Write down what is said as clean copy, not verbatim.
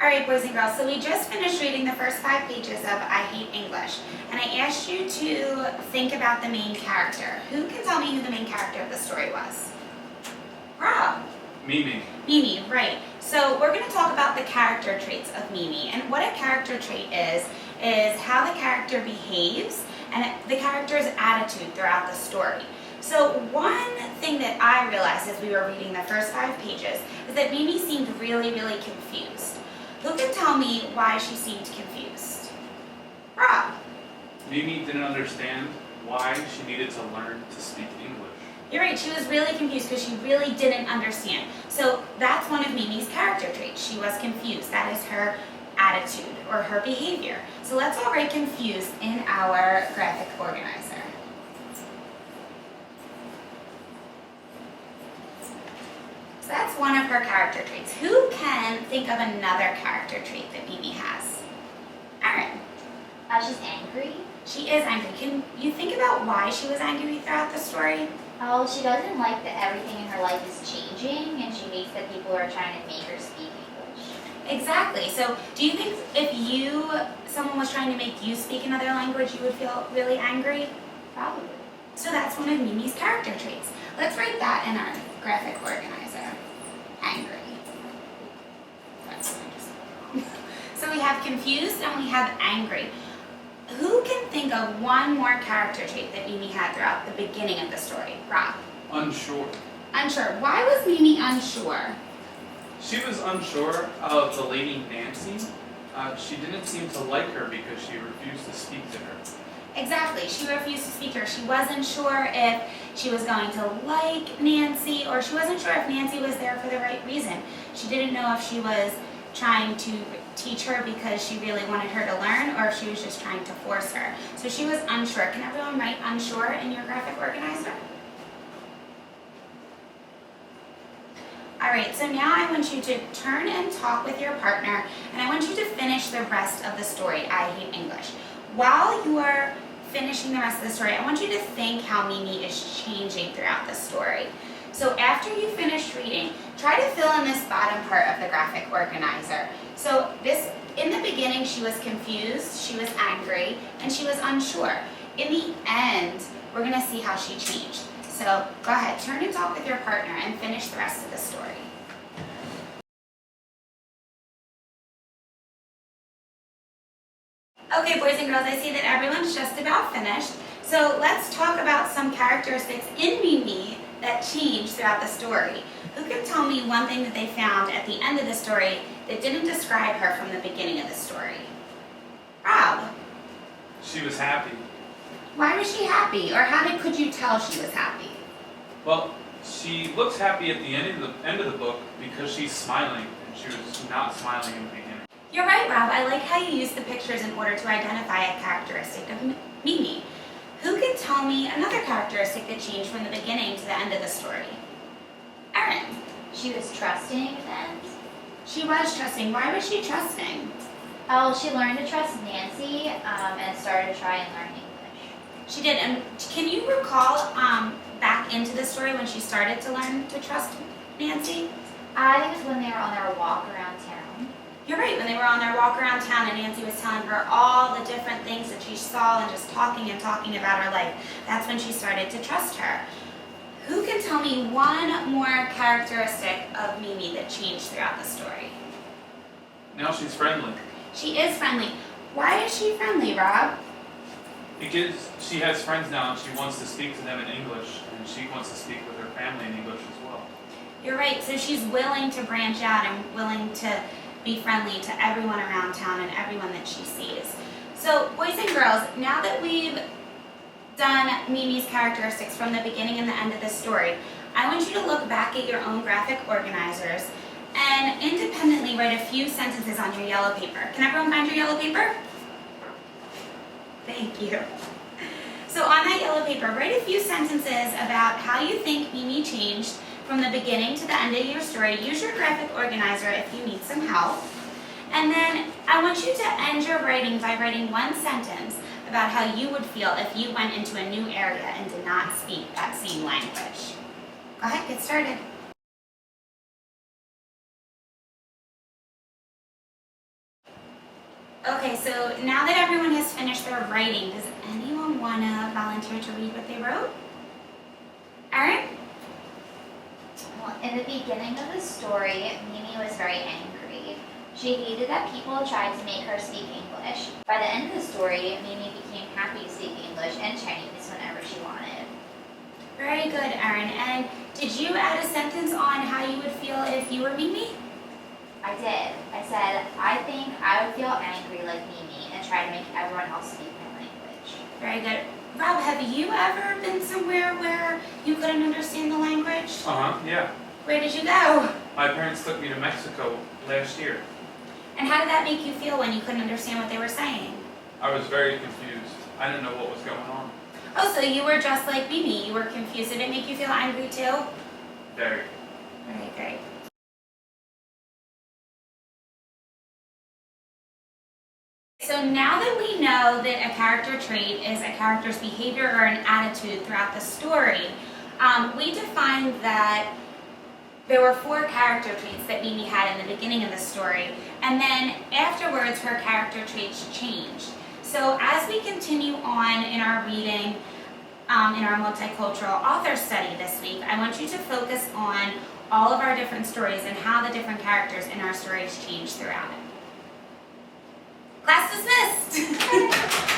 Alright, boys and girls, so we just finished reading the first 5 pages of I Hate English, and I asked you to think about the main character. Who can tell me who the main character of the story was? Rob. Mimi. Mimi, right. So we're going to talk about the character traits of Mimi, and what a character trait is how the character behaves and the character's attitude throughout the story. So one thing that I realized as we were reading the first 5 pages is that Mimi seemed really, really confused. Who can tell me why she seemed confused? Rob. Mimi didn't understand why she needed to learn to speak English. You're right, she was really confused because she really didn't understand. So that's one of Mimi's character traits. She was confused. That is her attitude or her behavior. So let's all write confused in our graphic organizer. So that's one of her character traits. Who can think of another character trait that Mimi has? Erin. She's angry. She is angry. Can you think about why she was angry throughout the story? Oh, she doesn't like that everything in her life is changing, and she hates that people are trying to make her speak English. Exactly. So do you think if someone was trying to make you speak another language, you would feel really angry? Probably. So that's one of Mimi's character traits. Let's write that in our graphic organizer. Angry. That's what I just So we have confused and we have angry. Who can think of one more character trait that Mimi had throughout the beginning of the story? Rob. Unsure. Unsure. Why was Mimi unsure? She was unsure of the lady Nancy. She didn't seem to like her because she refused to speak to her. Exactly. She refused to speak to her. She wasn't sure if she was going to like Nancy, or she wasn't sure if Nancy was there for the right reason. She didn't know if she was trying to teach her because she really wanted her to learn, or if she was just trying to force her. So she was unsure. Can everyone write unsure in your graphic organizer? Alright, so now I want you to turn and talk with your partner, and I want you to finish the rest of the story, I Hate English. While you are finishing the rest of the story, I want you to think how Mimi is changing throughout the story. So after you finish reading, try to fill in this bottom part of the graphic organizer. So in the beginning, she was confused, she was angry, and she was unsure. In the end, we're going to see how she changed. So go ahead, turn and talk with your partner and finish the rest of the story. Okay, boys and girls, I see that everyone's just about finished. So let's talk about some characteristics in Mimi that changed throughout the story. Who can tell me one thing that they found at the end of the story that didn't describe her from the beginning of the story? Rob. She was happy. Why was she happy? Or could you tell she was happy? Well, she looks happy at the end of the book because she's smiling, and she was not smiling in the beginning. You're right, Rob. I like how you use the pictures in order to identify a characteristic of Mimi. Who can tell me another characteristic that changed from the beginning to the end of the story? Erin. She was trusting at the end. She was trusting. Why was she trusting? Oh, she learned to trust Nancy and started to try and learn English. She did. And can you recall back into the story when she started to learn to trust Nancy? I think it was when they were on their walk around town. You're right, when they were on their walk around town and Nancy was telling her all the different things that she saw and just talking about her life. That's when she started to trust her. Who can tell me one more characteristic of Mimi that changed throughout the story? Now she's friendly. She is friendly. Why is she friendly, Rob? Because she has friends now and she wants to speak to them in English, and she wants to speak with her family in English as well. You're right, so she's willing to branch out and willing to be friendly to everyone around town and everyone that she sees. So, boys and girls, now that we've done Mimi's characteristics from the beginning and the end of the story, I want you to look back at your own graphic organizers and independently write a few sentences on your yellow paper. Can everyone find your yellow paper? Thank you. So on that yellow paper, write a few sentences about how you think Mimi changed from the beginning to the end of your story. Use your graphic organizer if you need some help. And then I want you to end your writing by writing one sentence about how you would feel if you went into a new area and did not speak that same language. Go ahead, get started. Okay, so now that everyone has finished their writing, does anyone want to volunteer to read what they wrote? Erin? Well, in the beginning of the story, Mimi was very angry. She hated that people tried to make her speak English. By the end of the story, Mimi became happy to speak English and Chinese whenever she wanted. Very good, Erin. And did you add a sentence on how you would feel if you were Mimi? I did. I said, I think I would feel angry like Mimi and try to make everyone else speak my language. Very good. Rob, have you ever been somewhere where you couldn't understand the language? Yeah. Where did you go? My parents took me to Mexico last year. And how did that make you feel when you couldn't understand what they were saying? I was very confused. I didn't know what was going on. Oh, so you were just like Mimi. You were confused. Did it make you feel angry too? Very. Very great. So now that we know that a character trait is a character's behavior or an attitude throughout the story, we defined that there were 4 character traits that Mimi had in the beginning of the story, and then afterwards her character traits changed. So as we continue on in our reading, in our multicultural author study this week, I want you to focus on all of our different stories and how the different characters in our stories change throughout it. Class dismissed!